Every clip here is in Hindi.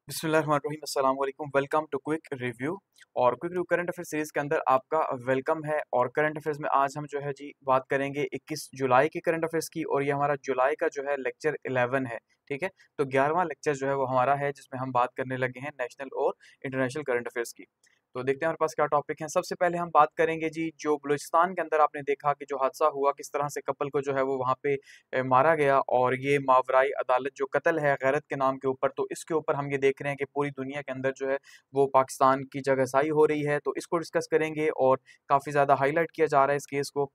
बिस्मिल्लाहिर्रहमानिर्रहीम अस्सलाम वालेकुम। Welcome to quick review. और quick review current affair series के अंदर आपका वेलकम है। और करंट अफेयर्स में आज हम जो है जी बात करेंगे 21 जुलाई के करंट अफेयर्स की। और ये हमारा जुलाई का जो है लेक्चर 11 है। ठीक है, तो 11वां लेक्चर जो है वो हमारा है जिसमें हम बात करने लगे हैं नेशनल और इंटरनेशनल करंट अफेयर्स की। तो देखते हैं हमारे पास क्या टॉपिक है। सबसे पहले हम बात करेंगे जी, जो बलूचिस्तान के अंदर आपने देखा कि जो हादसा हुआ, किस तरह से कपल को जो है वो वहाँ पे मारा गया। और ये मावराई अदालत जो कत्ल है गैरत के नाम के ऊपर, तो इसके ऊपर हम ये देख रहे हैं कि पूरी दुनिया के अंदर जो है वो पाकिस्तान की जगहसाई हो रही है। तो इसको डिस्कस करेंगे और काफ़ी ज़्यादा हाईलाइट किया जा रहा है इस केस को।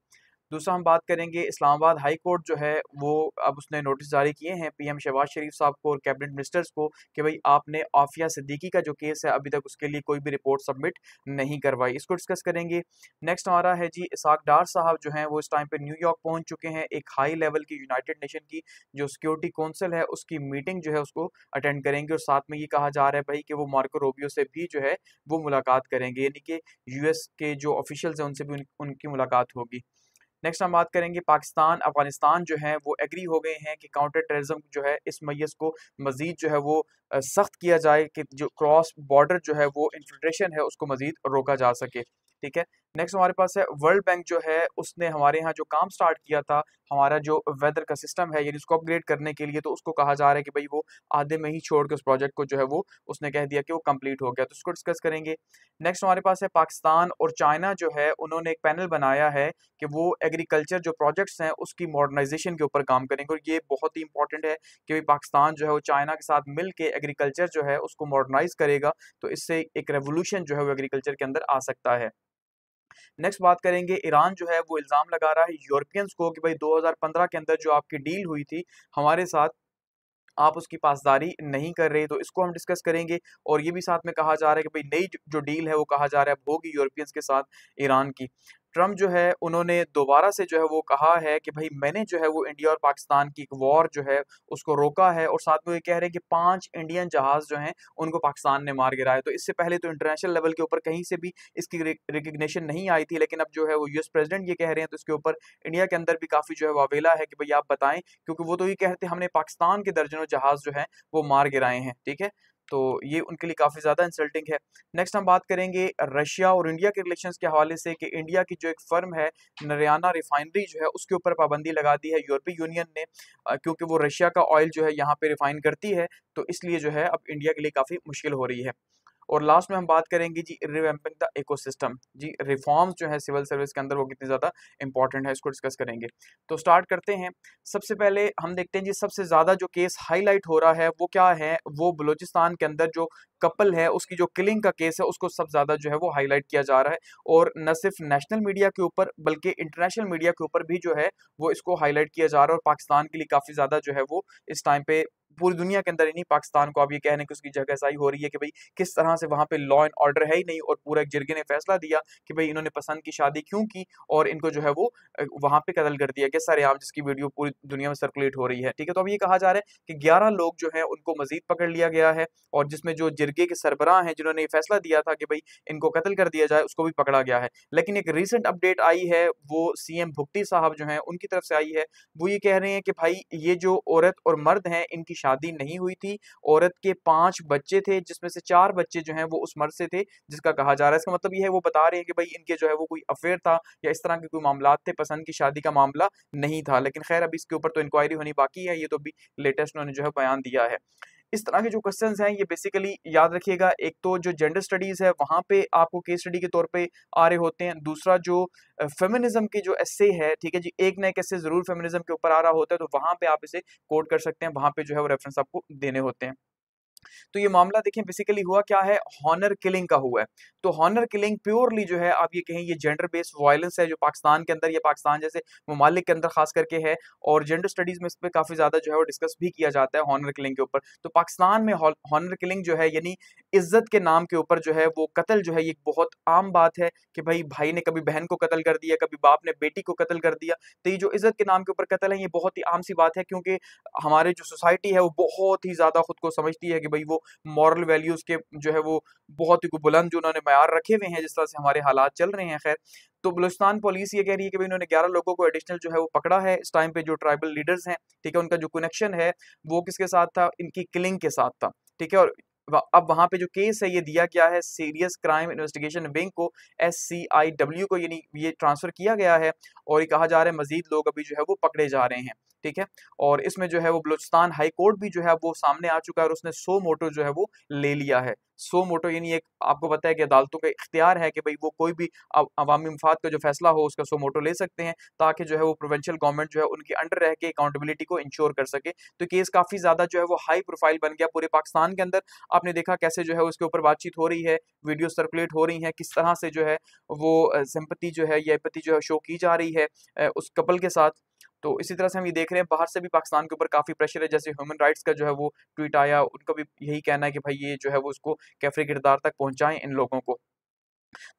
दूसरा हम बात करेंगे इस्लामाबाद हाई कोर्ट जो है वो अब उसने नोटिस जारी किए हैं पीएम शहबाज शरीफ साहब को और कैबिनेट मिनिस्टर्स को कि भाई आपने आफिया सिद्दीकी का जो केस है अभी तक उसके लिए कोई भी रिपोर्ट सबमिट नहीं करवाई। इसको डिस्कस करेंगे। नेक्स्ट हमारा है जी इसाक डार साहब जो हैं वो इस टाइम पे न्यूयॉर्क पहुंच चुके हैं। एक हाई लेवल की यूनाइटेड नेशन की जो सिक्योरिटी काउंसिल है उसकी मीटिंग जो है उसको अटेंड करेंगे। और साथ में ये कहा जा रहा है भाई कि वो मार्को रूबियो से भी जो है वो मुलाकात करेंगे, यानी कि यूएस के जो ऑफिशियल्स हैं उनसे भी उनकी मुलाकात होगी। नेक्स्ट हम बात करेंगे पाकिस्तान अफगानिस्तान जो है वो एग्री हो गए हैं कि काउंटर टेररिज्म जो है इस मैस को मजीद जो है वो सख्त किया जाए कि जो क्रॉस बॉर्डर जो है वो इन्फिल्ट्रेशन है उसको मजीद रोका जा सके। ठीक है। नेक्स्ट हमारे पास है वर्ल्ड बैंक जो है उसने हमारे यहाँ जो काम स्टार्ट किया था, हमारा जो वेदर का सिस्टम है यानी उसको अपग्रेड करने के लिए, तो उसको कहा जा रहा है कि भाई वो आधे में ही छोड़ के उस प्रोजेक्ट को जो है वो उसने कह दिया कि वो कंप्लीट हो गया। तो उसको डिस्कस करेंगे। नेक्स्ट हमारे पास है पाकिस्तान और चाइना जो है उन्होंने एक पैनल बनाया है कि वो एग्रीकल्चर जो प्रोजेक्ट्स हैं उसकी मॉडर्नाइजेशन के ऊपर काम करेंगे। और ये बहुत ही इंपॉर्टेंट है कि भाई पाकिस्तान जो है वो चाइना के साथ मिल के एग्रीकल्चर जो है उसको मॉडर्नाइज करेगा, तो इससे एक रेवोल्यूशन जो है वो एग्रीकल्चर के अंदर आ सकता है। नेक्स्ट बात करेंगे, ईरान जो है वो इल्ज़ाम लगा रहा है यूरोपियंस को कि भाई 2015 के अंदर जो आपकी डील हुई थी हमारे साथ, आप उसकी पासदारी नहीं कर रहे। तो इसको हम डिस्कस करेंगे। और ये भी साथ में कहा जा रहा है कि भाई नई जो डील है वो कहा जा रहा है अब होगी यूरोपियंस के साथ ईरान की। ट्रम्प जो है उन्होंने दोबारा से जो है वो कहा है कि भाई मैंने जो है वो इंडिया और पाकिस्तान की एक वॉर जो है उसको रोका है। और साथ में ये कह रहे हैं कि 5 इंडियन जहाज जो हैं उनको पाकिस्तान ने मार गिराया। तो इससे पहले तो इंटरनेशनल लेवल के ऊपर कहीं से भी इसकी रिकग्निशन नहीं आई थी, लेकिन अब जो है वो यूएस प्रेसिडेंट ये कह रहे हैं, तो इसके ऊपर इंडिया के अंदर भी काफ़ी जो है वावेला है कि भाई आप बताएं, क्योंकि वो तो ये कहते हैं हमने पाकिस्तान के दर्जनों जहाज जो है वो मार गिराए हैं। ठीक है, तो ये उनके लिए काफ़ी ज़्यादा इंसल्टिंग है। नेक्स्ट हम बात करेंगे रशिया और इंडिया के रिलेशंस के हवाले से कि इंडिया की जो एक फर्म है नरियाना रिफाइनरी जो है उसके ऊपर पाबंदी लगा दी है यूरोपीय यूनियन ने, क्योंकि वो रशिया का ऑयल जो है यहाँ पे रिफाइन करती है, तो इसलिए जो है अब इंडिया के लिए काफ़ी मुश्किल हो रही है। और लास्ट में हम बात करेंगे जी रिवैम्पिंग द इकोसिस्टम, जी रिफॉर्म्स जो है सिविल सर्विस के अंदर वो कितनी ज़्यादा इंपॉर्टेंट है, इसको डिस्कस करेंगे। तो स्टार्ट करते हैं। सबसे पहले हम देखते हैं जी सबसे ज़्यादा जो केस हाईलाइट हो रहा है वो क्या है, वो बलूचिस्तान के अंदर जो कपल है उसकी जो किलिंग का केस है उसको सब ज़्यादा जो है वो हाईलाइट किया जा रहा है। और न सिर्फ नेशनल मीडिया के ऊपर बल्कि इंटरनेशनल मीडिया के ऊपर भी जो है वो इसको हाईलाइट किया जा रहा है। और पाकिस्तान के लिए काफ़ी ज़्यादा जो है वो इस टाइम पे पूरी दुनिया के अंदर ही नहीं, पाकिस्तान को आप ये कह रहे हैं कि उसकी जगहसाई हो रही है कि भाई किस तरह से वहाँ पे लॉ एंड ऑर्डर है ही नहीं। और पूरा एक जिरगे ने फैसला दिया कि भाई इन्होंने पसंद की शादी क्यों की और इनको जो है वो वहाँ पे कत्ल कर दिया गया सरेआम, जिसकी वीडियो पूरी दुनिया में सर्कुलेट हो रही है। ठीक है, तो अब ये कहा जा रहा है कि 11 लोग जो है उनको मजीद पकड़ लिया गया है। और जिसमें जो जिरगे के सरबराह हैं जिन्होंने ये फैसला दिया था कि भाई इनको कत्ल कर दिया जाए उसको भी पकड़ा गया है। लेकिन एक रिसेंट अपडेट आई है वो सीएम भुट्टी साहब जो हैं उनकी तरफ से आई है। वो ये कह रहे हैं कि भाई ये जो औरत और मर्द हैं इनकी शादी नहीं हुई थी। औरत के 5 बच्चे थे जिसमें से 4 बच्चे जो हैं वो उस मर्द से थे जिसका कहा जा रहा है। इसका मतलब ये है वो बता रहे हैं कि भाई इनके जो है वो कोई अफेयर था या इस तरह के कोई मामलात थे, पसंद की शादी का मामला नहीं था। लेकिन खैर अभी इसके ऊपर तो इंक्वायरी होनी बाकी है, ये तो अभी लेटेस्ट उन्होंने जो है बयान दिया है। इस तरह के जो क्वेश्चंस हैं ये बेसिकली याद रखिएगा, एक तो जो जेंडर स्टडीज है वहाँ पे आपको केस स्टडी के तौर पे आ रहे होते हैं। दूसरा जो फेमिनिज्म की जो एस्से है, ठीक है जी, एक ना एक एस्से जरूर फेमिनिज्म के ऊपर आ रहा होता है, तो वहाँ पे आप इसे कोट कर सकते हैं, वहाँ पे जो है वो रेफरेंस आपको देने होते हैं। तो ये मामला देखिए बेसिकली हुआ क्या है, हॉनर किलिंग का हुआ है। तो हॉनर किलिंग प्योरली जो है आप ये कहें ये जेंडर बेस्ड वायलेंस है जो पाकिस्तान के अंदर या पाकिस्तान जैसे ममालिक के अंदर खास करके है। और जेंडर स्टडीज में इस पे काफी ज्यादा जो है वो डिस्कस भी किया जाता है हॉनर किलिंग के ऊपर। तो पाकिस्तान में हॉनर किलिंग जो है यानी इज्जत के नाम के ऊपर जो है वो कत्ल जो है ये बहुत आम बात है कि भाई ने कभी बहन को कत्ल कर दिया, कभी बाप ने बेटी को कत्ल कर दिया। तो ये जो इज्जत के नाम के ऊपर कत्ल है ये बहुत ही आम सी बात है, क्योंकि हमारे जो सोसाइटी है वो बहुत ही ज्यादा खुद को समझती है कि भाई वो मॉरल वैल्यूज के जो है वो बहुत ही बुलंद जो उन्होंने मयार रखे हुए हैं, जिस तरह से हमारे हालात चल रहे हैं। खैर, तो बलूचिस्तान पुलिस ये कह रही है कि भाई इन्होंने 11 लोगों को एडिशनल जो है वो पकड़ा है इस टाइम पे, जो ट्राइबल लीडर्स हैं। ठीक है, उनका जो कनेक्शन है वो किसके साथ था, इनकी किलिंग के साथ था। ठीक है, और अब वहां पे जो केस है ये दिया गया है सीरियस क्राइम इन्वेस्टिगेशन विंग को, SCIW को, यानी ये ट्रांसफर किया गया है। और ये कहा जा रहा है मजीद लोग अभी जो है वो पकड़े जा रहे हैं, ठीक है। और इसमें जो है वो बलूचिस्तान हाई कोर्ट भी जो है वो सामने आ चुका है और उसने सो मोटो जो है वो ले लिया है। सो मोटो यानी एक, आपको पता है कि अदालतों का इख्तियार है कि भाई वो कोई भी अवामी मफाद का जो फैसला हो उसका सो मोटो ले सकते हैं, ताकि जो है वो प्रोविंशियल गवर्नमेंट जो है उनके अंडर रह के अकाउंटेबिलिटी को इंश्योर कर सके। तो केस काफी ज्यादा जो है वो हाई प्रोफाइल बन गया पूरे पाकिस्तान के अंदर। आपने देखा कैसे जो है उसके ऊपर बातचीत हो रही है, वीडियो सर्कुलेट हो रही है, किस तरह से जो है वो सिंपैथी जो है, ये एपैथी जो है शो की जा रही है उस कपल के साथ। तो इसी तरह से हम ये देख रहे हैं बाहर से भी पाकिस्तान के ऊपर काफी प्रेशर है, जैसे ह्यूमन राइट्स का जो है वो ट्वीट आया, उनका भी यही कहना है कि भाई ये जो है वो उसको कैफरे किरदार तक पहुंचाएं इन लोगों को।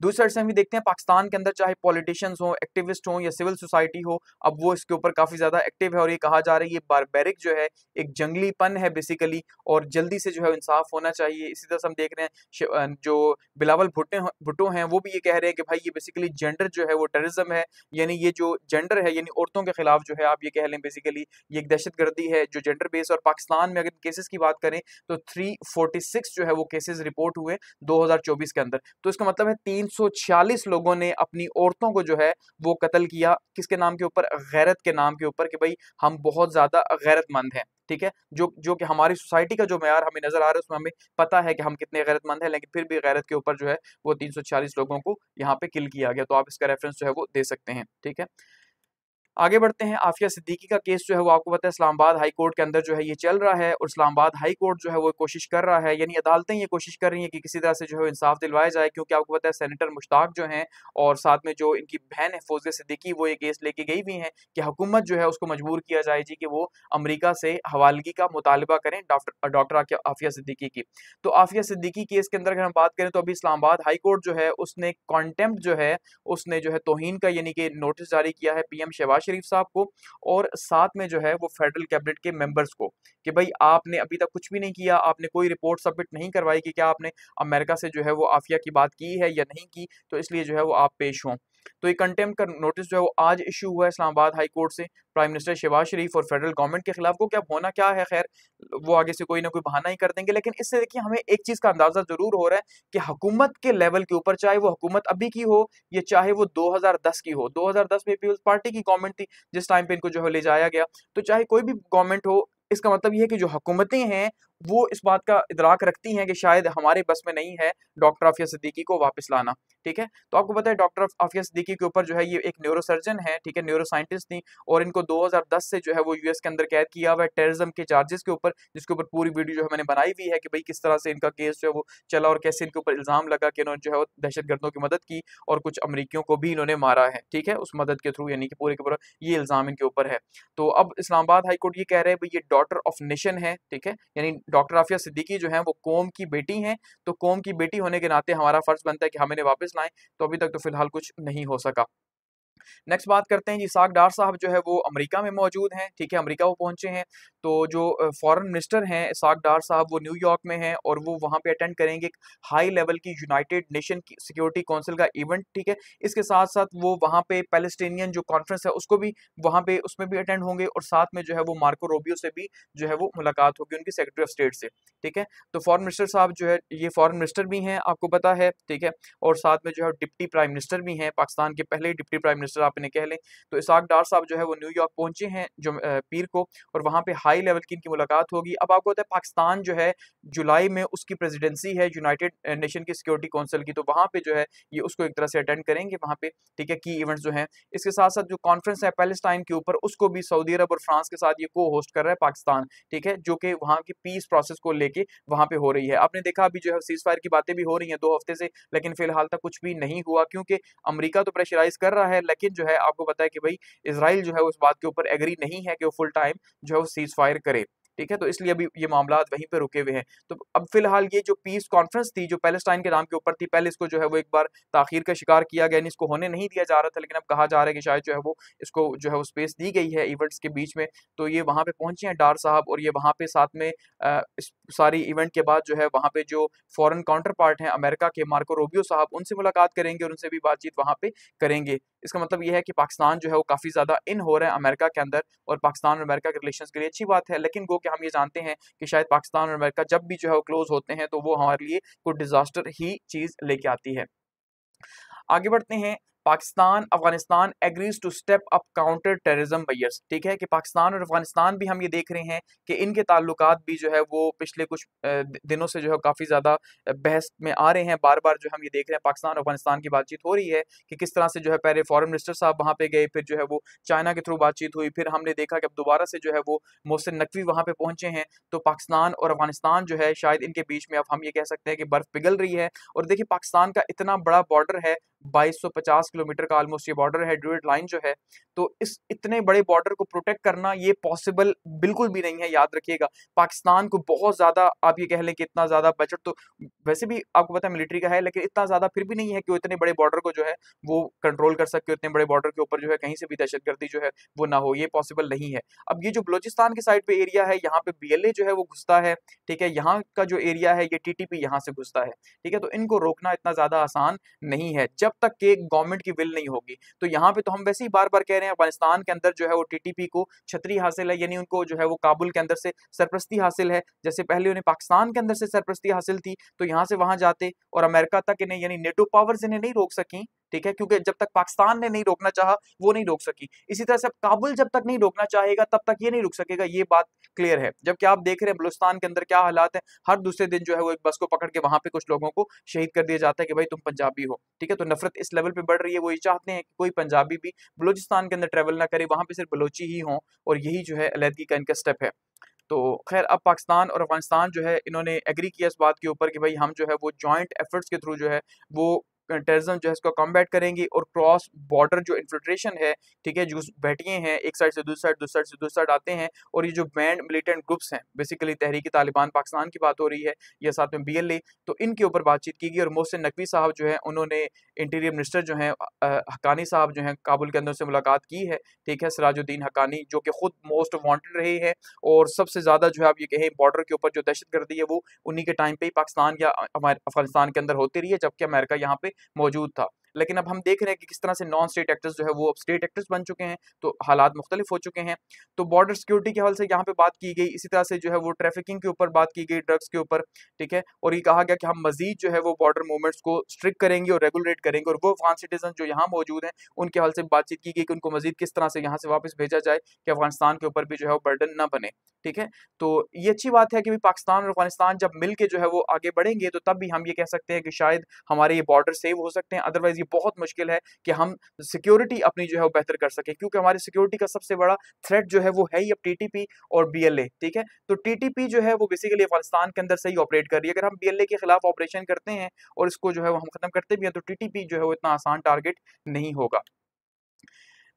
दूसरी साइड से हम भी देखते हैं पाकिस्तान के अंदर चाहे पॉलिटिशियंस हो, एक्टिविस्ट हो या सिविल सोसाइटी हो, अब वो इसके ऊपर काफी ज्यादा एक्टिव है और ये कहा जा रहा है ये बारबेरिक जो है, एक जंगलीपन है बेसिकली, और जल्दी से जो है इंसाफ होना चाहिए। इसी तरह से हम देख रहे हैं जो बिलावल भुट्टो हैं वो भी ये कह रहे हैं कि भाई ये बेसिकली जेंडर जो है वो टेररिज्म है, यानी ये जो जेंडर है यानी औरतों के खिलाफ जो है आप ये कह लें बेसिकली ये एक दहशतगर्दी है जो जेंडर बेस। और पाकिस्तान में अगर केसेस की बात करें तो 346 जो है वो केसेस रिपोर्ट हुए 2024 के अंदर। तो इसका मतलब है 346 लोगों ने अपनी औरतों को जो है वो कत्ल किया, किसके नाम के ऊपर? गैरत के नाम के ऊपर, कि भाई हम बहुत ज्यादा गैरतमंद हैं, ठीक है। जो कि हमारी सोसाइटी का जो मेयार हमें नजर आ रहा है उसमें हमें पता है कि हम कितने गैरतमंद हैं, लेकिन फिर भी गैरत के ऊपर जो है वो 346 लोगों को यहाँ पे किल किया गया। तो आप इसका रेफरेंस जो है वो दे सकते हैं, ठीक है। आगे बढ़ते हैं, आफिया सिद्दीकी का केस जो है वो आपको पता है इस्लामाबाद हाई कोर्ट के अंदर जो है ये चल रहा है, और इस्लामाबाद हाई कोर्ट जो है वो कोशिश कर रहा है, यानी अदालतें ये कोशिश कर रही हैं कि किसी तरह से जो है इंसाफ दिलवाया जाए, क्योंकि आपको पता है सेनेटर मुश्ताक जो हैं और साथ में जो इनकी बहन है फौजिया सिद्दीकी, वो ये केस लेके गई हुई हैं कि हुकूमत जो है उसको मजबूर किया जाए जी कि वो अमरीका से हवालगी का मुतालबा करें डॉक्टर आफिया सिद्दीकी की। तो आफिया सिद्दीकी केस के अंदर अगर हम बात करें तो अभी इस्लामाबाद हाई कोर्ट जो है उसने कॉन्टेम्प्ट जो है, उसने जो है तौहीन का यानी कि नोटिस जारी किया है PM शहबाज शरीफ साहब को, और साथ में जो है वो फेडरल कैबिनेट के मेंबर्स को, कि भाई आपने अभी तक कुछ भी नहीं किया, आपने कोई रिपोर्ट सबमिट नहीं करवाई कि क्या आपने अमेरिका से जो है वो आफिया की बात की है या नहीं की, तो इसलिए जो है वो आप पेश हों। तो ये कंटेम्प्ट का नोटिस जो है वो आज इशू हुआ है इस्लामाबाद हाई कोर्ट से प्राइम मिनिस्टर शहबाज शरीफ और फेडरल गवर्नमेंट के खिलाफ को। क्या होना क्या है, खैर वो आगे से कोई ना कोई बहाना ही कर देंगे, लेकिन इससे देखिए हमें एक चीज का अंदाजा जरूर हो रहा है कि हुकूमत के लेवल के ऊपर, चाहे वो हुकूमत अभी की हो या चाहे वो 2010 की हो, 2010 में पीपल्स पार्टी की गवर्नमेंट थी जिस टाइम पे इनको जो है ले जाया गया, तो चाहे कोई भी गवर्नमेंट हो, इसका मतलब ये है कि जो हुकूमतें हैं वो इस बात का इदराक रखती हैं कि शायद हमारे बस में नहीं है डॉक्टर आफिया सिद्दीकी को वापस लाना, ठीक है। तो आपको पता है डॉक्टर आफिया सिद्दीकी के ऊपर जो है ये एक न्यूरोसर्जन है, ठीक है, न्यूरो साइंटिस्ट थी, और इनको 2010 से जो है वो US के अंदर कैद किया हुआ है टेररिज्म के चार्जेस के ऊपर, जिसके ऊपर पूरी वीडियो जो है मैंने बनाई हुई है कि भाई किस तरह से इनका केस जो है वो चला और कैसे इनके ऊपर इल्जाम लगा कि इन्होंने जो है वो दहशतगर्दों की मदद की और कुछ अमरीकियों को भी इन्होंने मारा है, ठीक है, उस मदद के थ्रू, यानी कि पूरे के पूरा ये इल्जाम इनके ऊपर है। तो अब इस्लामाबाद हाई कोर्ट ये कह रहे हैं भाई ये डॉटर ऑफ नेशन है, ठीक है, यानी डॉक्टर आफिया सिद्दीकी जो है वो कौम की बेटी हैं, तो कौम की बेटी होने के नाते हमारा फर्ज बनता है कि हम इन्हें वापस लाएं। तो अभी तक तो फिलहाल कुछ नहीं हो सका। नेक्स्ट बात करते हैं जी, इसाक डार साहब जो है वो अमेरिका में मौजूद हैं, ठीक है, अमेरिका वो पहुंचे हैं। तो जो फॉरेन मिनिस्टर हैं इसाक डार साहब वो न्यूयॉर्क में हैं और वो वहां पे अटेंड करेंगे एक हाई लेवल की यूनाइटेड नेशन की सिक्योरिटी काउंसिल का इवेंट, ठीक है। इसके साथ साथ वो वहां पे पैलेस्टीनियन जो कॉन्फ्रेंस है उसको भी वहां पे उसमें भी अटेंड होंगे, और साथ में जो है वो मार्को रोबियो से भी जो है वो मुलाकात होगी उनकी सेक्रेटरी ऑफ स्टेट से, ठीक है। तो फॉरेन मिनिस्टर साहब जो है ये फॉरेन मिनिस्टर भी हैं आपको पता है, ठीक है, और साथ में जो है डिप्टी प्राइम मिनिस्टर भी हैं, पाकिस्तान के पहले डिप्टी प्राइम मिनिस्टर आप इन्हें कह लें। तो इसाक डार साहब जो है वो न्यूयॉर्क पहुंचे हैं जो पीर को, और वहां पे हाई लेवल की इनकी मुलाकात होगी। अब आपको पता है पाकिस्तान जो है जुलाई में उसकी प्रेसिडेंसी है यूनाइटेड नेशन की सिक्योरिटी काउंसिल की, तो वहां पे जो है ये उसको एक तरह से अटेंड करेंगे वहां पे, ठीक है, की इवेंट्स जो है। इसके साथ साथ जो कॉन्फ्रेंस है पैलेस्टाइन के ऊपर उसको भी सऊदी अरब और फ्रांस के साथ ये को होस्ट कर रहा है पाकिस्तान, ठीक है, जो कि वहां की पीस प्रोसेस को लेके वहां पे हो रही है। आपने देखा अभी जो है सीज फायर की बातें भी हो रही हैं 2 हफ्ते से, लेकिन फिलहाल तक कुछ भी नहीं हुआ, क्योंकि अमेरिका तो प्रेशराइज कर रहा है, लेकिन जो है आपको पता है कि भाई इजराइल जो है उस बात के ऊपर एग्री नहीं है कि वो फुल टाइम जो है वो सीज फायर करे, ठीक है। तो इसलिए अभी ये मामला वहीं पे रुके हुए हैं। तो अब फिलहाल ये जो पीस कॉन्फ्रेंस थी जो पैलेस्टाइन के नाम के ऊपर थी, पहले इसको जो है वो एक बार ताखीर का शिकार किया गया, इसको होने नहीं दिया जा रहा था, लेकिन अब कहा जा रहा है कि शायद जो है वो इसको जो है वो स्पेस दी गई है इवेंट्स के बीच में। तो ये वहां पे पहुंचे हैं डार साहब, और ये वहां पे साथ में इस सारी इवेंट के बाद जो है वहां पे जो फॉरेन काउंटर पार्ट हैं अमेरिका के मार्को रोबियो साहब, उनसे मुलाकात करेंगे और उनसे भी बातचीत वहां पे करेंगे। इसका मतलब ये है कि पाकिस्तान जो है वो काफ़ी ज़्यादा इन हो रहा है अमेरिका के अंदर, और पाकिस्तान और अमेरिका के रिलेशंस के लिए अच्छी बात है। लेकिन गो कि हम ये जानते हैं कि शायद पाकिस्तान और अमेरिका जब भी जो है वो क्लोज होते हैं तो वो हमारे लिए कोई डिजास्टर ही चीज़ लेके आती है। आगे बढ़ते हैं। Pakistan Afghanistan agrees to step up counter terrorism measures. ठीक है कि पाकिस्तान और अफगानिस्तान भी हम ये देख रहे हैं कि इनके ताल्लुकात भी जो है वो पिछले कुछ दिनों से जो है काफ़ी ज़्यादा बहस में आ रहे हैं। बार बार जो हम ये देख रहे हैं पाकिस्तान और अफगानिस्तान की बातचीत हो रही है कि किस तरह से जो है पहले फॉरेन मिनिस्टर साहब वहाँ पे गए, फिर जो है वो चाइना के थ्रू बातचीत हुई, फिर हमने देखा कि अब दोबारा से जो है वो मोहसिन नकवी वहाँ पे पहुंचे हैं। तो पाकिस्तान और अफगानिस्तान जो है शायद इनके बीच में अब हम ये कह सकते हैं कि बर्फ पिघल रही है। और देखिए पाकिस्तान का इतना बड़ा बॉर्डर है, 2250 किलोमीटर का ऑलमोस्ट ये बॉर्डर है, ड्यूरेट लाइन जो है। तो इस इतने बड़े बॉर्डर को प्रोटेक्ट करना ये पॉसिबल बिल्कुल भी नहीं है, याद रखिएगा। पाकिस्तान को बहुत ज़्यादा आप ये कह लें कि इतना ज़्यादा बजट तो वैसे भी आपको पता है मिलिट्री का है, लेकिन इतना ज़्यादा फिर भी नहीं है कि वो इतने बड़े बॉर्डर को जो है वो कंट्रोल कर सके, इतने बड़े बॉर्डर के ऊपर जो है कहीं से भी दहशतगर्दी जो है वो ना हो, ये पॉसिबल नहीं है। अब ये जो बलोचिस्तान की साइड पे एरिया है, यहाँ पे बीएलए जो है वो घुसता है। ठीक है, यहाँ का जो एरिया है ये टीटीपी यहाँ से घुसता है। ठीक है, तो इनको रोकना इतना ज़्यादा आसान नहीं है जब तक कि गवर्नमेंट की विल नहीं होगी। तो यहाँ पे तो हम वैसे ही बार बार कह रहे हैं अफगानिस्तान के अंदर जो है वो टीटीपी को छतरी हासिल है, यानी उनको जो है वो काबुल के अंदर से सरपरस्ती हासिल है। जैसे पहले उन्हें पाकिस्तान के अंदर से सरपरस्ती हासिल थी तो यहाँ से वहां जाते, और अमेरिका तक इन्हें यानी नेटो पावर्स इन्हें नहीं रोक सकी। ठीक है, क्योंकि जब तक पाकिस्तान ने नहीं रोकना चाहा वो नहीं रोक सकी। इसी तरह से अब काबुल जब तक नहीं रोकना चाहेगा तब तक ये नहीं रुक सकेगा, ये बात क्लियर है। जबकि आप देख रहे हैं बलूचिस्तान के अंदर क्या हालात है, हर दूसरे दिन जो है वो एक बस को पकड़ के वहां पे कुछ लोगों को शहीद कर दिया जाता है कि भाई तुम पंजाबी हो। ठीक है, तो नफरत इस लेवल पे बढ़ रही है, वो ये चाहते हैं कि कोई पंजाबी भी बलूचिस्तान के अंदर ट्रेवल ना करे, वहां पे सिर्फ बलोची ही हों, और यही जो है अलहदगी का इनका स्टेप है। तो खैर अब पाकिस्तान और अफगानिस्तान जो है इन्होंने एग्री किया इस बात के ऊपर कि भाई हम जो है वो जॉइंट एफर्ट्स के थ्रू जो है वो टेररिज्म जो है इसको कॉम्बैट करेंगे, और क्रॉस बॉर्डर जो इन्फिल्ट्रेशन है, ठीक है, जो बैठिए हैं एक साइड से दूसरी साइड, दूसरी साइड से दूसरी साइड आते हैं, और ये जो बैंड मिलिटेंट ग्रुप्स हैं, बेसिकली तहरीक तालिबान पाकिस्तान की बात हो रही है या साथ में बीएलए, तो इनके ऊपर बातचीत की गई। और मोहसिन नकवी साहब जो है उन्होंने इंटीरियर मिनिस्टर जो हैं हक्कानी साहब जो हैं काबुल के अंदर से मुलाकात की है। ठीक है, सिराजुद्दीन हक्कानी जो कि खुद मोस्ट वांटेड रहे हैं, और सबसे ज़्यादा जो है आप ये कहें बॉर्डर के ऊपर जो दहशतगर्दी है वो उन्हीं के टाइम पे ही पाकिस्तान या हमारे अफगानिस्तान के अंदर होती रही है, जबकि अमेरिका यहाँ पे मौजूद था। लेकिन अब हम देख रहे हैं कि किस तरह से नॉन स्टेट एक्टर्स जो है वो अब स्टेट एक्टर्स बन चुके हैं, तो हालात मुख्तलिफ हो चुके हैं। तो बॉर्डर सिक्योरिटी के हवाले से यहाँ पे बात की गई, इसी तरह से जो है वो ट्रैफिकिंग के ऊपर बात की गई, ड्रग्स के ऊपर। ठीक है, और ये कहा गया कि हम मजीद जो है वो बॉर्डर मूवमेंट्स को स्ट्रिक्ट करेंगे और रेगुलेट करेंगे, और वो अफगान सिटीजन जो यहाँ मौजूद हैं उनके हवाले से बातचीत की गई कि उनको मजीद किस तरह से यहाँ से वापस भेजा जाए कि अफगानिस्तान के ऊपर भी जो है वो बर्डन ना बने। ठीक है, तो ये अच्छी बात है कि पाकिस्तान और अफगानिस्तान जब मिल के जो है वो आगे बढ़ेंगे तो तब भी हम ये कह सकते हैं कि शायद हमारे ये बॉर्डर सेव हो सकते हैं। अदरवाइज ये बहुत मुश्किल है कि हम सिक्योरिटी अपनी जो है वो बेहतर कर सकें, क्योंकि हमारी सिक्योरिटी का सबसे बड़ा थ्रेट जो है वो है ही अब टीटीपी और बीएलए। ठीक है, तो टीटीपी जो है वो बेसिकली अफगानिस्तान के अंदर से ही ऑपरेट कर रही है। अगर हम बीएलए के खिलाफ ऑपरेशन करते हैं और इसको जो है वो हम खत्म करते भी हैं तो टीटीपी जो है वो इतना आसान टारगेट नहीं होगा।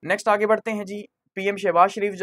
नेक्स्ट आगे बढ़ते हैं जी। पीएम शहबाज शरीफ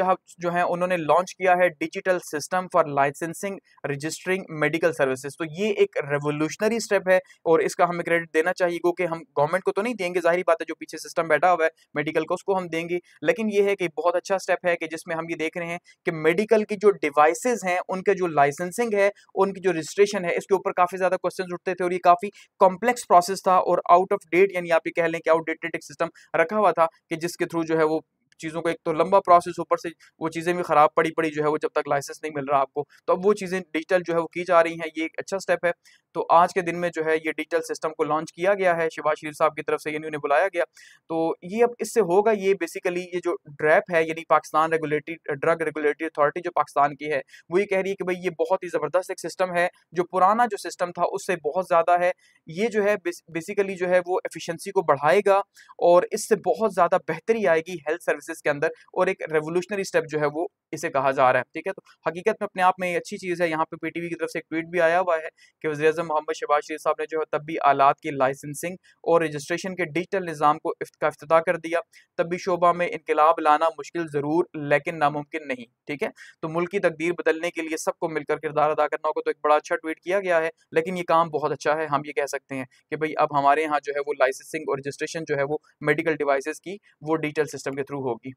जो है उन्होंने लॉन्च किया है digital system for licensing registering medical services. तो ये एक रेवोल्यूशनरी स्टेप है और इसका हमें क्रेडिट देना चाहिए, क्योंकि हम गवर्नमेंट को तो नहीं देंगे, जाहिर बात है जो पीछे सिस्टम बैठा हुआ है मेडिकल का उसको हम देंगे, लेकिन ये है कि बहुत अच्छा स्टेप है कि जिसमें हम ये देख रहे हैं कि मेडिकल की जो डिवाइसेज हैं उनके जो लाइसेंसिंग है, उनकी जो रजिस्ट्रेशन है, इसके ऊपर काफी ज्यादा क्वेश्चन उठते थे और ये काफी कॉम्प्लेक्स प्रोसेस था और आउट ऑफ डेट, यानी आप ये कह लें कि आउटडेटेड एक सिस्टम रखा हुआ था कि जिसके थ्रू जो है वो चीज़ों का एक तो लंबा प्रोसेस, ऊपर से वो चीज़ें भी खराब पड़ी पड़ी जो है वो जब तक लाइसेंस नहीं मिल रहा आपको, तो अब वो चीज़ें डिजिटल जो है वो की जा रही हैं, ये एक अच्छा स्टेप है। तो आज के दिन में जो है ये डिजिटल सिस्टम को लॉन्च किया गया है, शहबाज शरीफ साहब की तरफ से यानी उन्हें बुलाया गया। तो ये अब इससे होगा, ये बेसिकली ये जो ड्रैप है यानी Pakistan regulatory drug regulatory authority जो पाकिस्तान की है, वो ये कह रही है कि भाई ये बहुत ही ज़बरदस्त एक सिस्टम है, जो पुराना जो सिस्टम था उससे बहुत ज़्यादा है। ये जो है बेसिकली जो है वो एफिशिएंसी को बढ़ाएगा और इससे बहुत ज़्यादा बेहतरी आएगी हेल्थ सर्विसेज के अंदर, और एक रेवोल्यूशनरी स्टेप जो है वो इसे कहा जा रहा है। ठीक है, तो हकीकत में अपने आप में ये अच्छी चीज़ है। यहाँ पे पीटीवी की तरफ से एक ट्वीट भी आया हुआ है कि वज़ीर-ए-आज़म मोहम्मद शहबाज शरीफ साहब ने जो है तब भी आलात की लाइसेंसिंग और रजिस्ट्रेशन के डिजिटल निज़ाम को का इफ्तिताह कर दिया, तब भी शोबा में इनकलाब लाना मुश्किल ज़रूर लेकिन नामुमकिन नहीं। ठीक है, तो मुल्क की तकदीर बदलने के लिए सबको मिलकर किरदार अदा करना होगा, तो एक बड़ा अच्छा ट्वीट किया गया है, लेकिन ये काम बहुत अच्छा है। हम ये कह सकते हैं कि भाई अब हमारे यहाँ जो है वो लाइसेंसिंग और रजिस्ट्रेशन जो है वो मेडिकल डिवाइसेस की वो डिजिटल सिस्टम के थ्रू होगी।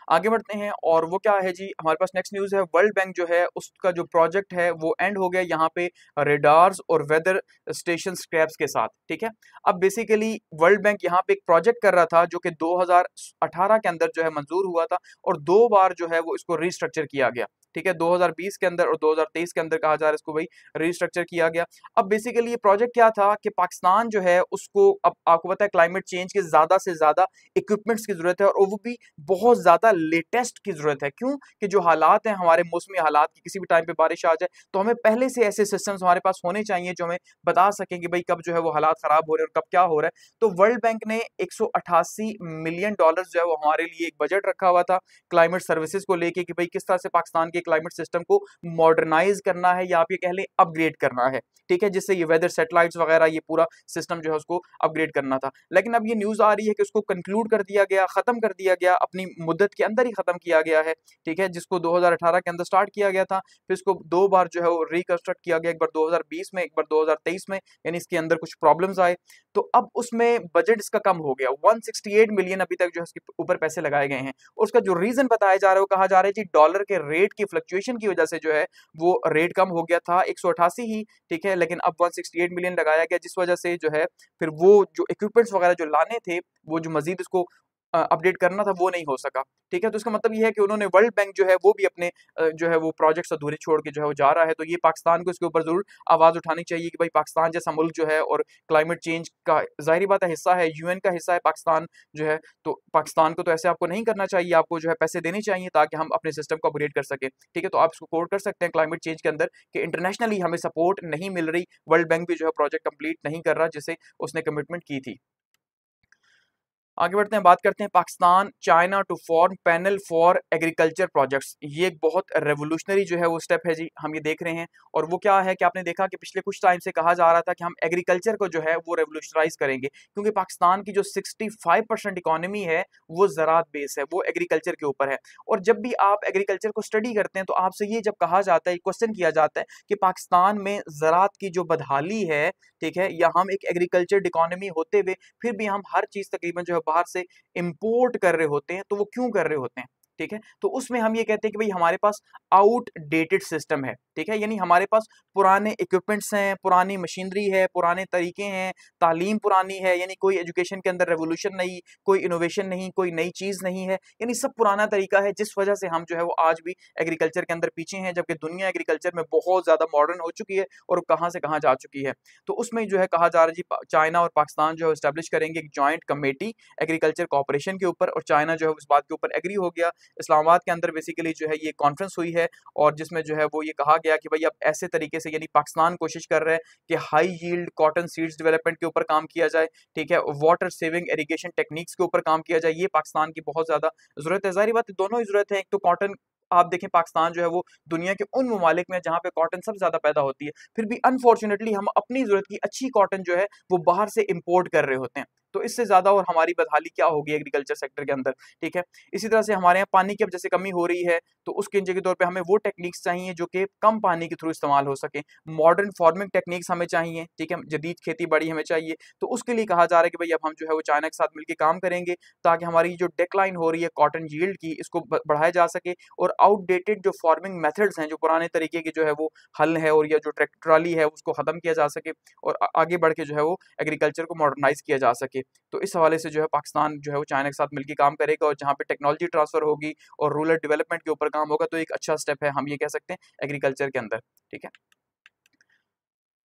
आगे बढ़ते हैं और वो क्या है जी, हमारे पास नेक्स्ट न्यूज़ है। वर्ल्ड बैंक जो है उसका जो प्रोजेक्ट है वो एंड हो गया यहाँ पे रेडार्स और वेदर स्टेशन स्क्रैप्स के साथ, ठीक है। अब बेसिकली वर्ल्ड बैंक यहाँ पे एक प्रोजेक्ट कर रहा था जो कि 2018 के अंदर जो है मंजूर हुआ था और 2 बार जो है वो इसको रीस्ट्रक्चर किया गया, ठीक है। 2020 के अंदर और 2023 के अंदर कहा जा रहा है इसको भाई रीस्ट्रक्चर किया गया। अब बेसिकली ये प्रोजेक्ट क्या था कि पाकिस्तान जो है उसको, अब आपको पता है क्लाइमेट चेंज के ज़्यादा से ज़्यादा इक्विपमेंट्स की ज़रूरत है और वो भी बहुत ज़्यादा लेटेस्ट की ज़रूरत है। क्यों? कि जो हालात हैं हमारे मौसमी हालात की, किसी भी टाइम पे बारिश आ जाए तो हमें पहले से ऐसे सिस्टम्स हमारे पास होने चाहिए जो हमें बता सकें कि भाई कब जो है वो हालात ख़राब हो रहे हैं और कब क्या हो रहा है। तो वर्ल्ड बैंक ने 188 मिलियन डॉलर जो है वो हमारे लिए एक बजट रखा हुआ था क्लाइमेट सर्विसेज को लेके कि भाई किस तरह से पाकिस्तान के क्लाइमेट सिस्टम को मॉडर्नाइज करना है या आप ये कह लें अपग्रेड करना है, ठीक है, जिससे ये वेदर सैटेलाइट्स वगैरह ये पूरा सिस्टम जो है उसको अपग्रेड करना था। लेकिन अब ये न्यूज़ आ रही है कि उसको कंक्लूड कर दिया गया, ख़त्म कर दिया गया, अपनी मुद्दत के अंदर ही ख़त्म किया गया है, ठीक है, जिसको 2018 के अंदर स्टार्ट किया गया था। फिर इसको 2 बार जो है वो रिकंस्ट्रक्ट किया गया, एक बार 2020 में, एक बार 2023 में, यानी इसके अंदर कुछ प्रॉब्लम्स आए। तो अब उसमें बजट इसका कम हो गया, 168 मिलियन अभी तक जो है इसके ऊपर पैसे लगाए गए हैं और उसका जो रीज़न बताया जा रहा है वो कहा जा रहा है जी डॉलर के रेट की फ्लक्चुएशन की वजह से जो है वो रेट कम हो गया था, 188 ही, ठीक है, लेकिन अब 168 मिलियन लगाया गया जिस वजह से जो है फिर वो जो इक्विपमेंट्स वगैरह जो लाने थे, वो जो मज़ीद उसको अपडेट करना था वो नहीं हो सका, ठीक है। तो इसका मतलब ये है कि उन्होंने, वर्ल्ड बैंक जो है वो भी अपने जो है वो प्रोजेक्ट्स अधूरे छोड़ के जो है वो जा रहा है। तो ये पाकिस्तान को इसके ऊपर ज़रूर आवाज़ उठानी चाहिए कि भाई पाकिस्तान जैसा मुल्क जो है और क्लाइमेट चेंज का ज़ाहिर बात है हिस्सा है, यूएन का हिस्सा है पाकिस्तान जो है, तो पाकिस्तान को तो ऐसे आपको नहीं करना चाहिए, आपको जो है पैसे देने चाहिए ताकि हम अपने सिस्टम को अपग्रेड कर सकें, ठीक है। तो आप इसको कोट कर सकते हैं क्लाइमेट चेंज के अंदर कि इंटरनेशनली हमें सपोर्ट नहीं मिल रही, वर्ल्ड बैंक भी जो है प्रोजेक्ट कंप्लीट नहीं कर रहा जिसे उसने कमिटमेंट की थी। आगे बढ़ते हैं, बात करते हैं Pakistan China to form panel for agriculture projects. ये एक बहुत रेवोल्यूशनरी जो है वो स्टेप है जी, हम ये देख रहे हैं। और वो क्या है कि आपने देखा कि पिछले कुछ टाइम से कहा जा रहा था कि हम एग्रीकल्चर को जो है वो रेवोल्यूशनराइज करेंगे, क्योंकि पाकिस्तान की जो 65% इकोनॉमी है वो ज़राअत बेस है, वो एग्रीकल्चर के ऊपर है। और जब भी आप एग्रीकल्चर को स्टडी करते हैं तो आपसे ये जब कहा जाता है, क्वेश्चन किया जाता है कि पाकिस्तान में ज़राअत की जो बदहाली है, ठीक है, या हम एक एग्रीकल्चर इकोनॉमी होते हुए फिर भी हम हर चीज़ तकरीबन जो है बाहर से इंपोर्ट कर रहे होते हैं, तो वो क्यों कर रहे होते हैं, ठीक है। तो उसमें हम ये कहते हैं कि भाई हमारे पास आउटडेटेड सिस्टम है, ठीक है, यानी हमारे पास पुराने इक्विपमेंट्स हैं, पुरानी मशीनरी है, पुराने तरीके हैं, तालीम पुरानी है, यानी कोई एजुकेशन के अंदर रेवोल्यूशन नहीं, कोई इनोवेशन नहीं, कोई नई चीज़ नहीं है, यानी सब पुराना तरीका है, जिस वजह से हम जो है वो आज भी एग्रीकल्चर के अंदर पीछे हैं, जबकि दुनिया एग्रीकल्चर में बहुत ज़्यादा मॉडर्न हो चुकी है और कहाँ से कहाँ जा चुकी है। तो उसमें जो है कहा जा रहा है जी चाइना और पाकिस्तान जो है इस्टेब्लिश करेंगे एक जॉइंट कमेटी एग्रीकल्चर कोऑपरेशन के ऊपर, और चाइना जो है उस बात के ऊपर एग्री हो गया। इस्लामाबाद के अंदर बेसिकली जो है ये कॉन्फ्रेंस हुई है और जिसमें जो है वो ये कहा गया कि भाई अब ऐसे तरीके से, यानी पाकिस्तान कोशिश कर रहा है कि high yield cotton seeds development के ऊपर काम किया जाए, ठीक है, वाटर सेविंग इरिगेशन टेक्निक्स के ऊपर काम किया जाए। ये पाकिस्तान की बहुत ज़्यादा ज़रूरत है, ज़ाहिर बात है दोनों ही ज़रूरत है। एक तो कॉटन, आप देखें पाकिस्तान जो है वो दुनिया के उन ममालिक में जहाँ पे कॉटन सबसे ज़्यादा पैदा होती है, फिर भी अनफॉर्चुनेटली हम अपनी ज़रूरत की अच्छी कॉटन जो है वो बाहर से इम्पोर्ट कर रहे होते हैं। तो इससे ज़्यादा और हमारी बदहाली क्या होगी एग्रीकल्चर सेक्टर के अंदर, ठीक है। इसी तरह से हमारे यहाँ पानी की अब जैसे कमी हो रही है तो उसके के तौर पे हमें वो टेक्निक्स चाहिए जो कि कम पानी के थ्रू इस्तेमाल हो सके, मॉडर्न फार्मिंग टेक्निक्स हमें चाहिए, ठीक है, जदीद खेती बाड़ी हमें चाहिए। तो उसके लिए कहा जा रहा है कि भाई अब हम जो है वो चाइना के साथ मिलकर काम करेंगे ताकि हमारी जो डिक्लाइन हो रही है कॉटन यील्ड की, इसको बढ़ाया जा सके और आउटडेटेड जो फार्मिंग मेथड्स हैं, जो पुराने तरीके की जो है वो हल है और या जो ट्रैक्टर है उसको ख़त्म किया जा सके और आगे बढ़ के जो है वो एग्रीकल्चर को मॉडर्नाइज किया जा सके। तो इस हवाले से जो है पाकिस्तान जो है वो चाइना के साथ मिलकर काम करेगा और जहाँ पे टेक्नोलॉजी ट्रांसफर होगी और रूरल डेवलपमेंट के ऊपर काम होगा, तो एक अच्छा स्टेप है, हम ये कह सकते हैं, एग्रीकल्चर के अंदर, ठीक है।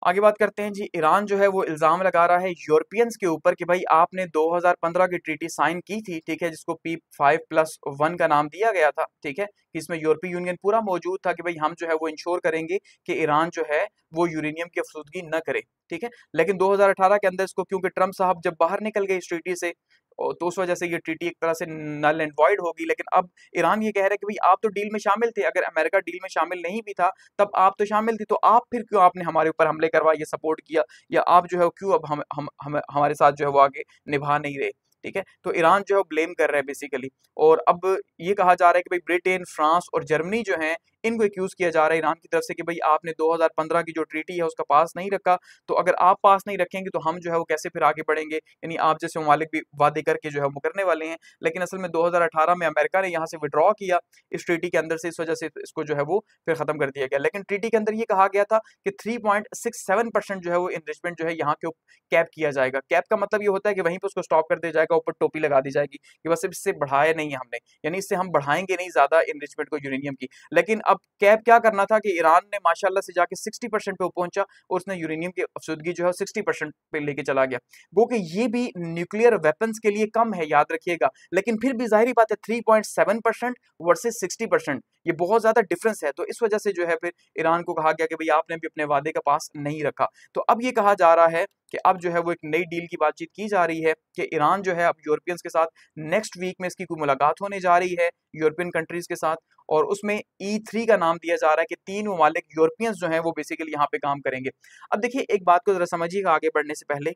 आगे बात करते हैं जी, ईरान जो है वो इल्ज़ाम लगा रहा है यूरोपियंस के ऊपर कि भाई आपने 2015 की ट्रीटी साइन की थी, ठीक है, जिसको P5+1 का नाम दिया गया था, ठीक है, कि इसमें यूरोपीय यूनियन पूरा मौजूद था कि भाई हम जो है वो इंश्योर करेंगे कि ईरान जो है वो यूरेनियम की अफसुदगी न करे, ठीक है। लेकिन 2018 के अंदर इसको, क्योंकि ट्रम्प साहब जब बाहर निकल गए इस ट्रीटी से, तो उस वजह से ये ट्रीटी एक तरह से नल एंड वॉइड होगी। लेकिन अब ईरान ये कह रहा है कि भाई आप तो डील में शामिल थे, अगर अमेरिका डील में शामिल नहीं भी था तब आप तो शामिल थे, तो आप फिर क्यों आपने हमारे ऊपर हमले करवाए, सपोर्ट किया, या आप जो है क्यों अब हम हमारे साथ जो है वो आगे निभा नहीं रहे, ठीक है। तो ईरान जो है ब्लेम कर रहा है बेसिकली। और अब ये कहा जा रहा है कि भाई ब्रिटेन, फ्रांस और जर्मनी जो हैं इनको एक्यूज किया जा रहा है ईरान की तरफ से कि भाई आपने 2015 की जो ट्रीटी है उसका पास नहीं रखा, तो अगर आप पास नहीं रखेंगे तो हम जो है वो कैसे फिर आगे बढ़ेंगे, यानी आप जैसे ममालिक भी वादे करके जो है वो करने वाले हैं। लेकिन असल में 2018 में अमेरिका ने यहाँ से विड्रॉ किया इस ट्रीटी के अंदर से, इस वजह से इसको जो है वो फिर खत्म कर दिया गया। लेकिन ट्रीटी के अंदर ये कहा गया था कि 3.67% जो है वो इन्रिचमेंट जो है यहाँ के कैप किया जाएगा। कैप का मतलब ये होता है कि वहीं पे उसको स्टॉप कर दिया जाएगा, ऊपर टोपी लगा दी जाएगी कि बस इससे बढ़ाया नहीं है हमने, यानी इससे हम बढ़ाएंगे नहीं ज्यादा इनरिचमेंट को यूरेनियम की। लेकिन अब कैप क्या करना था कि ईरान ने माशाल्लाह से जाके 60% पे पहुंचा और उसने यूरेनियम की अफसुदगी जो है 60% पे लेके चला गया। वो कि ये भी न्यूक्लियर वेपन्स के लिए कम है, याद रखिएगा, लेकिन फिर भी जाहिर बात है 3.7% वर्सेस 60%, ये बहुत ज्यादा डिफरेंस है। तो इस वजह से जो है फिर ईरान को कहा गया कि भाई आपने भी अपने वादे का पास नहीं रखा। तो अब ये कहा जा रहा है कि अब जो है वो एक नई डील की बातचीत की जा रही है कि ईरान जो है अब यूरोपियंस के साथ नेक्स्ट वीक में इसकी कोई मुलाकात होने जा रही है यूरोपियन कंट्रीज के साथ, और उसमें E3 का नाम दिया जा रहा है कि 3 ममालिक यूरोपियंस जो हैं वो बेसिकली यहाँ पे काम करेंगे। अब देखिए एक बात को जरा समझिएगा आगे बढ़ने से पहले,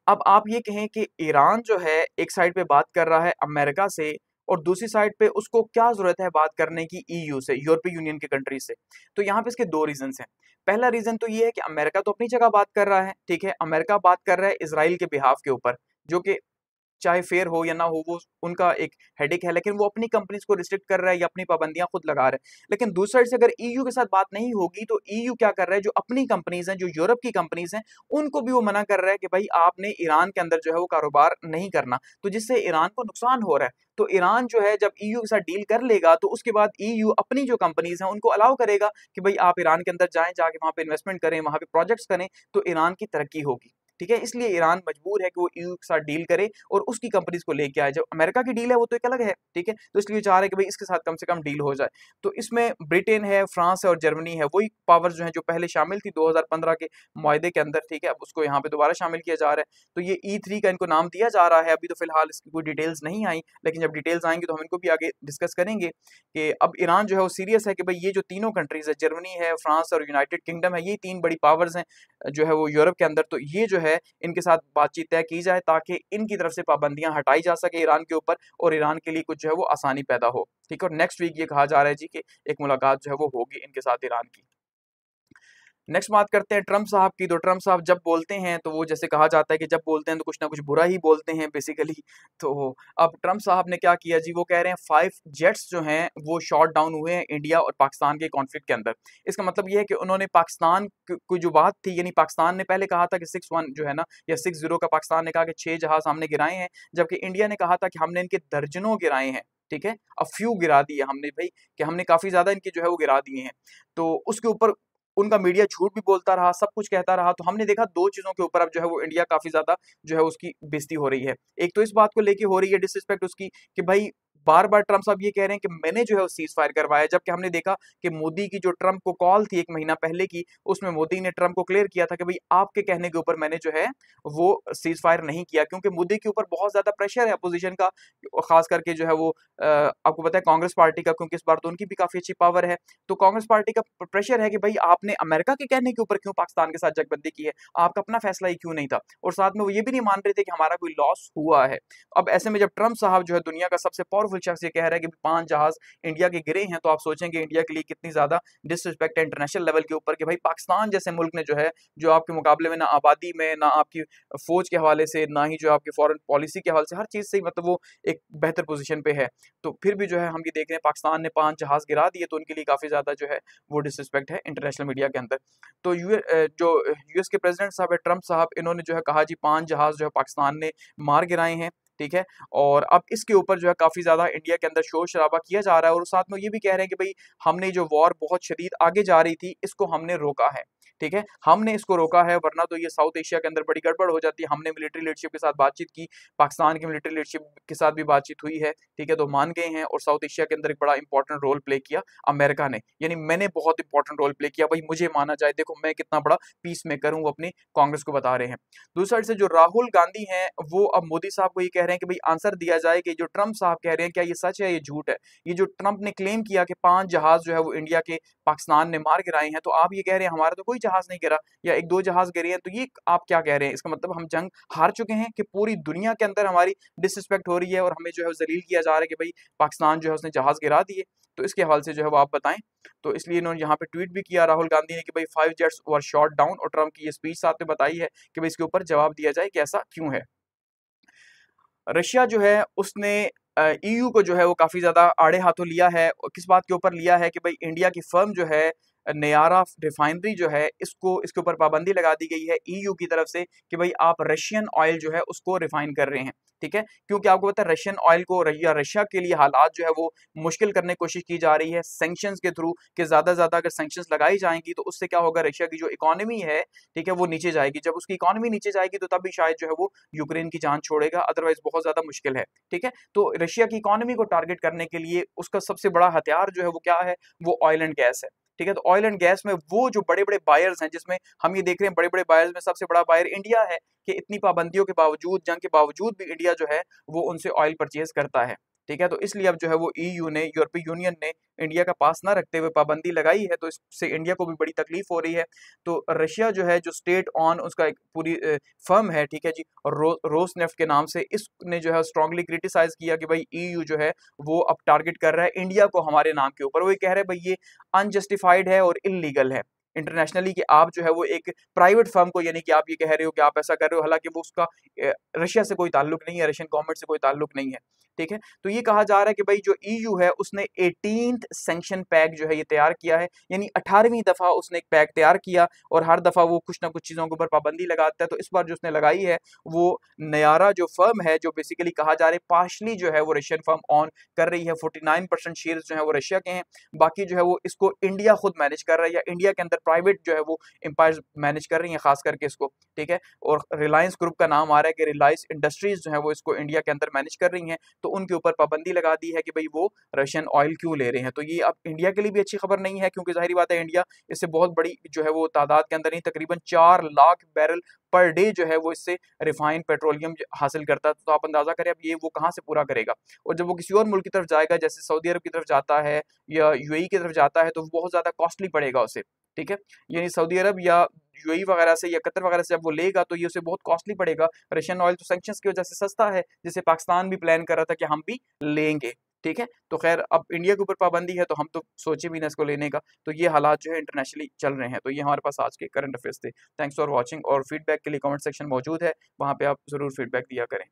अब आप ये कहें कि ईरान जो है एक साइड पे बात कर रहा है अमेरिका से और दूसरी साइड पे उसको क्या जरूरत है बात करने की EU से, यूरोपीय यूनियन के कंट्री से, तो यहाँ पे इसके दो रीजन हैं। पहला रीजन तो ये है कि अमेरिका तो अपनी जगह बात कर रहा है, ठीक है, अमेरिका बात कर रहा है इसराइल के बिहाफ के ऊपर, जो कि चाहे फेयर हो या ना हो वो उनका एक हेडेक है, लेकिन वो अपनी कंपनीज को रिस्ट्रिक्ट कर रहा है या अपनी पाबंदियां खुद लगा रहा है। लेकिन दूसरी साइड से अगर EU के साथ बात नहीं होगी तो EU क्या कर रहा है, जो अपनी कंपनीज हैं, जो यूरोप की कंपनीज हैं, उनको भी वो मना कर रहा है कि भाई आपने ईरान के अंदर जो है वो कारोबार नहीं करना, तो जिससे ईरान को नुकसान हो रहा है। तो ईरान जो है जब EU के साथ डील कर लेगा तो उसके बाद EU अपनी जो कंपनीज हैं उनको अलाउ करेगा कि भाई आप ईरान के अंदर जाएं, जाके वहां पे इन्वेस्टमेंट करें, वहां पे प्रोजेक्ट्स करें, तो ईरान की तरक्की होगी, ठीक है। इसलिए ईरान मजबूर है कि वो EU के साथ डील करे और उसकी कंपनीज को लेके आए। जब अमेरिका की डील है वो तो एक अलग है, ठीक है, तो इसलिए चाह रहे हैं कि भाई इसके साथ कम से कम डील हो जाए। तो इसमें ब्रिटेन है, फ्रांस है और जर्मनी है, वही पावर्स जो है जो पहले शामिल थी 2015 के मुआहदे के अंदर, ठीक है, अब उसको यहाँ पे दोबारा शामिल किया जा रहा है। तो ये E3 का इनको नाम दिया जा रहा है। अभी तो फिलहाल इसकी कोई डिटेल्स नहीं आई, लेकिन जब डिटेल्स आएंगी तो हम इनको भी आगे डिस्कस करेंगे कि अब ईरान जो है वो सीरियस है कि भाई ये जो तीनों कंट्रीज है, जर्मनी है, फ्रांस और यूनाइटेड किंगडम है, ये तीन बड़ी पावर्स हैं जो है वो यूरोप के अंदर, तो ये जो है इनके साथ बातचीत तय की जाए ताकि इनकी तरफ से पाबंदियां हटाई जा सके ईरान के ऊपर और ईरान के लिए कुछ जो है वो आसानी पैदा हो, ठीक है। और नेक्स्ट वीक ये कहा जा रहा है जी कि एक मुलाकात जो है वो होगी इनके साथ ईरान की। नेक्स्ट बात करते हैं ट्रम्प साहब की। तो ट्रम्प साहब जब बोलते हैं तो वो जैसे कहा जाता है कि जब बोलते हैं तो कुछ ना कुछ बुरा ही बोलते हैं बेसिकली। तो अब ट्रम्प साहब ने क्या किया जी, वो कह रहे हैं 5 जेट्स जो हैं वो शॉट डाउन हुए हैं इंडिया और पाकिस्तान के कॉन्फ्लिक्ट के अंदर। इसका मतलब ये है कि उन्होंने पाकिस्तान की जो बात थी, यानी पाकिस्तान ने पहले कहा था कि 6-1 जो है ना या 6-0 का, पाकिस्तान ने कहा कि 6 जहाज हमने गिराए हैं, जबकि इंडिया ने कहा था कि हमने इनके दर्जनों गिराए हैं, ठीक है, अ फ्यू गिरा दिए हमने भाई, कि हमने काफी ज्यादा इनके जो है वो गिरा दिए हैं। तो उसके ऊपर उनका मीडिया झूठ भी बोलता रहा, सब कुछ कहता रहा। तो हमने देखा दो चीजों के ऊपर अब जो है वो इंडिया काफी ज्यादा जो है उसकी बेइज्जती हो रही है। एक तो इस बात को लेके हो रही है डिसरिस्पेक्ट उसकी कि भाई बार बार ट्रम्प साहब ये कह रहे हैं कि मैंने जो है वो सीज फायर करवाया, जबकि हमने देखा कि मोदी की जो ट्रम्प को कॉल थी 1 महीना पहले की, उसमें मोदी ने ट्रम्प को क्लियर किया था कि भाई आपके कहने के ऊपर मैंने जो है वो सीज फायर नहीं किया, क्योंकि मोदी के ऊपर बहुत ज्यादा प्रेशर है अपोजिशन का, खास करके जो है वो आपको पता है कांग्रेस पार्टी का, क्योंकि इस बार तो उनकी भी काफी अच्छी पावर है। तो कांग्रेस पार्टी का प्रेशर है कि भाई आपने अमेरिका के कहने के ऊपर क्यों पाकिस्तान के साथ जगबंदी की है, आपका अपना फैसला ही क्यों नहीं था। और साथ में वो ये भी नहीं मान रहे थे कि हमारा कोई लॉस हुआ है। अब ऐसे में जब ट्रम्प साहब जो है दुनिया का सबसे पावरफुल शख्स ये कह रहा है कि 5 जहाज इंडिया के गिरे हैं, तो आप सोचेंगे इंडिया के लिए कितनी ज्यादा डिसरिस्पेक्ट है इंटरनेशनल लेवल के ऊपर कि भाई पाकिस्तान जैसे मुल्क ने जो है, जो आपके मुकाबले में ना आबादी में, ना आपकी फौज के हवाले से, ना ही जो आपकी फॉरेन पॉलिसी के हवाले से, हर चीज से मतलब वो एक बेहतर पोजीशन पे है। तो फिर भी जो है हम ये देख रहे हैं पाकिस्तान ने 5 जहाज गिरा दिए, तो उनके लिए काफी ज्यादा जो है वो डिसरिस्पेक्ट है इंटरनेशनल मीडिया के अंदर। तो जो यूएस के प्रेसिडेंट साहब है ट्रम्प साहब, इन्होंने जो है कहा जी 5 जहाज जो है पाकिस्तान ने मार गिराए हैं, ठीक है। और अब इसके ऊपर जो है काफी ज्यादा इंडिया के अंदर शोर शराबा किया जा रहा है, और साथ में ये भी कह रहे हैं कि भाई हमने जो वॉर बहुत शदीद आगे जा रही थी इसको हमने रोका है, ठीक है, हमने इसको रोका है, वरना तो ये साउथ एशिया के अंदर बड़ी गड़बड़ हो जाती है। हमने मिलिट्री लीडरशिप के साथ बातचीत की, पाकिस्तान की मिलिट्री लीडरशिप के साथ भी बातचीत हुई है, ठीक है, तो मान गए हैं, और साउथ एशिया के अंदर एक बड़ा इंपॉर्टेंट रोल प्ले किया अमेरिका ने, यानी मैंने बहुत इंपॉर्टेंट रोल प्ले किया, भाई मुझे माना जाए, देखो मैं कितना बड़ा पीस मेकर हूँ, वो अपनी कांग्रेस को बता रहे हैं। दूसरी साइड से जो राहुल गांधी हैं वो अब मोदी साहब को ये कह रहे हैं कि भाई आंसर दिया जाए कि जो ट्रम्प साहब कह रहे हैं क्या ये सच है, ये झूठ है। ये जो ट्रम्प ने क्लेम किया कि 5 जहाज जो है वो इंडिया के पाकिस्तान ने मार गिराए हैं, तो आप ये कह रहे हैं हमारा तो कोई जहाज नहीं गिरा या 1-2 जहाज गिरे हैं, तो ये आप क्या कह रहे हैं? इसका मतलब हम जंग हार चुके हैं कि पूरी दुनिया के अंदर हमारी डिसरिस्पेक्ट हो रही है और हमें जो है ज़लील किया जा रहा है कि भाई पाकिस्तान जो है उसने जहाज गिरा दिए। तो इसके हवाले से जो है वो आप बताएँ। तो इसलिए इन्होंने यहाँ पे ट्वीट भी किया राहुल गांधी ने कि भाई 5 जेट्स वर शॉट डाउन, और ट्रम्प की ये स्पीच साथ में बताई है कि भाई इसके ऊपर जवाब दिया जाए कि ऐसा क्यों है। रशिया जो है उसने ईयू को जो है वो काफ़ी ज़्यादा आड़े हाथों लिया है, और किस बात के ऊपर लिया है कि भाई इंडिया की फर्म जो है नयारा रिफाइनरी जो है इसको इसके ऊपर पाबंदी लगा दी गई है ईयू की तरफ से कि भाई आप रशियन ऑयल जो है उसको रिफाइन कर रहे हैं। ठीक है, क्योंकि आपको पता है रशियन ऑयल को या रशिया के लिए हालात जो है वो मुश्किल करने की कोशिश की जा रही है सैंक्शंस के थ्रू, कि ज़्यादा से ज़्यादा अगर सैंक्शंस लगाई जाएंगी तो उससे क्या होगा, रशिया की जो इकोनॉमी है, ठीक है, वो नीचे जाएगी। जब उसकी इकोनॉमी नीचे जाएगी तो तभी शायद जो है वो यूक्रेन की जान छोड़ेगा, अदरवाइज बहुत ज़्यादा मुश्किल है। ठीक है, तो रशिया की इकोनॉमी को टारगेट करने के लिए उसका सबसे बड़ा हथियार जो है वो क्या है, वो ऑयल एंड गैस है। ठीक है, तो ऑयल एंड गैस में वो जो बड़े बड़े बायर्स हैं, जिसमें हम ये देख रहे हैं बड़े बड़े बायर्स में सबसे बड़ा बायर इंडिया है, कि इतनी पाबंदियों के बावजूद, जंग के बावजूद भी इंडिया जो है वो उनसे ऑयल परचेज करता है। ठीक है, तो इसलिए अब जो है वो ईयू ने, यूरोपीय यूनियन ने इंडिया का पास ना रखते हुए पाबंदी लगाई है, तो इससे इंडिया को भी बड़ी तकलीफ हो रही है। तो रशिया जो है, जो स्टेट ऑन उसका एक पूरी फर्म है, ठीक है जी, और रोसनेफ्ट के नाम से, इसने जो है स्ट्रांगली क्रिटिसाइज किया कि भाई ईयू जो है वो अब टारगेट कर रहा है इंडिया को हमारे नाम के ऊपर। वो ये कह रहे हैं भाई ये अनजस्टिफाइड है और इलीगल है इंटरनेशनली, कि आप जो है वो एक प्राइवेट फर्म को, यानी कि आप ये कह रहे हो कि आप ऐसा कर रहे हो, हालांकि वो उसका रशिया से कोई ताल्लुक नहीं है, रशियन गवर्नमेंट से कोई ताल्लुक नहीं है। ठीक है, तो ये कहा जा रहा है कि भाई जो ईयू है उसने 18th सैंक्शन पैक जो है ये तैयार किया है, यानी 18वीं दफा उसने एक पैक तैयार किया, और हर दफा वो कुछ ना कुछ चीजों के ऊपर पाबंदी लगाता है। तो इस बार जो उसने लगाई है वो नयारा जो फर्म है, जो बेसिकली कहा जा रहा है पार्शली जो है वो रशियन फर्म ऑन कर रही है, 49% शेयर जो है वो रशिया के हैं, बाकी जो है वो इसको इंडिया खुद मैनेज कर रहा है, या इंडिया के अंदर प्राइवेट जो है वो एम्पायर मैनेज कर रही है खास करके इसको। ठीक है, और रिलायंस ग्रुप का नाम आ रहा है कि रिलायंस इंडस्ट्रीज जो है वो इसको इंडिया के अंदर मैनेज कर रही हैं, तो उनके ऊपर पाबंदी लगा दी है कि भाई वो रशियन ऑयल क्यों ले रहे हैं। तो ये अब इंडिया के लिए भी अच्छी खबर नहीं है, क्योंकि जाहिर बात है इंडिया इससे बहुत बड़ी जो है वो तादाद के अंदर ही तकरीबन 4 लाख बैरल पर डे जो है वो इससे रिफाइंड पेट्रोलियम हासिल करता है। तो आप अंदाजा करें अब ये वो कहाँ से पूरा करेगा, और जब वो किसी और मुल्क की तरफ जाएगा, जैसे सऊदी अरब की तरफ जाता है या यूएई की तरफ जाता है, तो बहुत ज्यादा कॉस्टली पड़ेगा उसे। ठीक है, यानी सऊदी अरब या यूएई वगैरह से या कतर वगैरह से जब वो लेगा तो ये उसे बहुत कॉस्टली पड़ेगा। रशियन ऑयल तो सैंक्शंस की वजह से सस्ता है, जिसे पाकिस्तान भी प्लान कर रहा था कि हम भी लेंगे। ठीक है, तो खैर अब इंडिया के ऊपर पाबंदी है तो हम तो सोचे भी ना इसको लेने का। तो ये हालात जो है इंटरनेशनली चल रहे हैं। तो ये हमारे पास आज के करंट अफेयर्स थे। थैंक्स फॉर वॉचिंग, और फीडबैक के लिए कमेंट सेक्शन मौजूद है, वहाँ पे आप जरूर फीडबैक दिया करें।